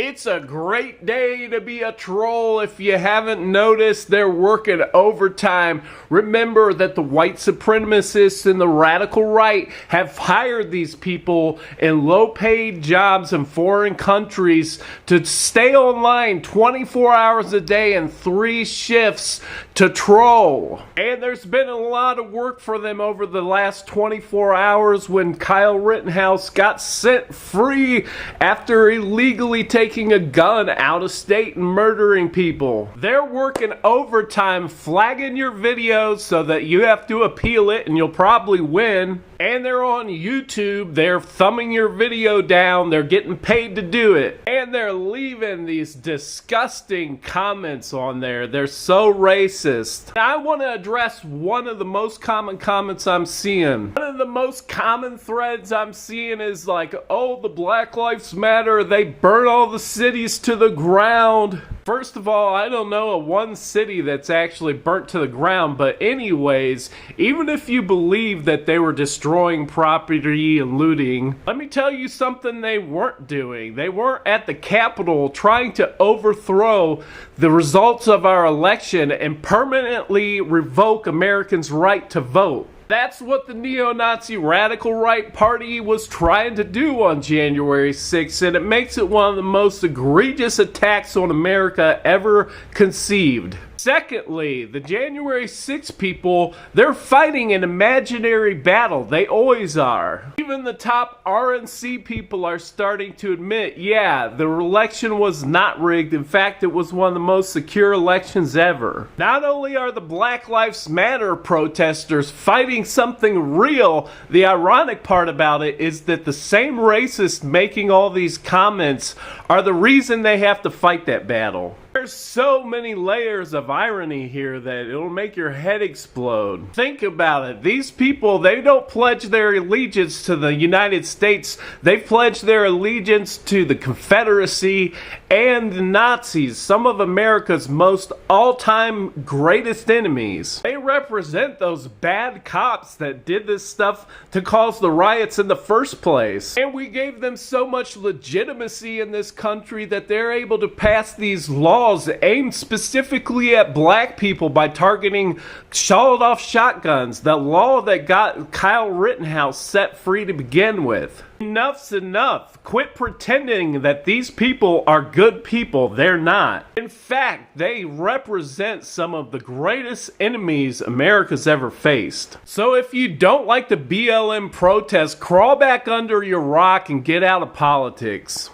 It's a great day to be a troll. If you haven't noticed, they're working overtime. Remember that the white supremacists and the radical right have hired these people in low-paid jobs in foreign countries to stay online 24 hours a day and 3 shifts to troll. And there's been a lot of work for them over the last 24 hours when Kyle Rittenhouse got set free after illegally taking a gun out of state and murdering people. They're working overtime flagging your videos so that you have to appeal it and you'll probably win. And they're on YouTube, they're thumbing your video down, they're getting paid to do it. And they're leaving these disgusting comments on there. They're so racist. I want to address one of the most common comments I'm seeing. One of the most common threads I'm seeing is like, oh, the Black Lives Matter, they burn all the cities to the ground. First of all, I don't know of one city that's actually burnt to the ground, but anyways, even if you believe that they were destroying property and looting, let me tell you something they weren't doing. They weren't at the Capitol trying to overthrow the results of our election and permanently revoke Americans' right to vote. That's what the neo-Nazi radical right party was trying to do on January 6th, and it makes it one of the most egregious attacks on America ever conceived. Secondly, the January 6th people, they're fighting an imaginary battle. They always are. Even the top RNC people are starting to admit, yeah, the election was not rigged. In fact, it was one of the most secure elections ever. Not only are the Black Lives Matter protesters fighting something real, the ironic part about it is that the same racists making all these comments are the reason they have to fight that battle. There's so many layers of irony here that it'll make your head explode. Think about it. These people, they don't pledge their allegiance to the United States. They pledge their allegiance to the Confederacy and the Nazis, some of America's most all-time greatest enemies. They represent those bad cops that did this stuff to cause the riots in the first place. And we gave them so much legitimacy in this country that they're able to pass these laws aimed specifically at black people by targeting sawed-off shotguns, the law that got Kyle Rittenhouse set free to begin with. Enough's enough. Quit pretending that these people are good people. They're not. In fact, they represent some of the greatest enemies America's ever faced. So if you don't like the BLM protest, crawl back under your rock and get out of politics.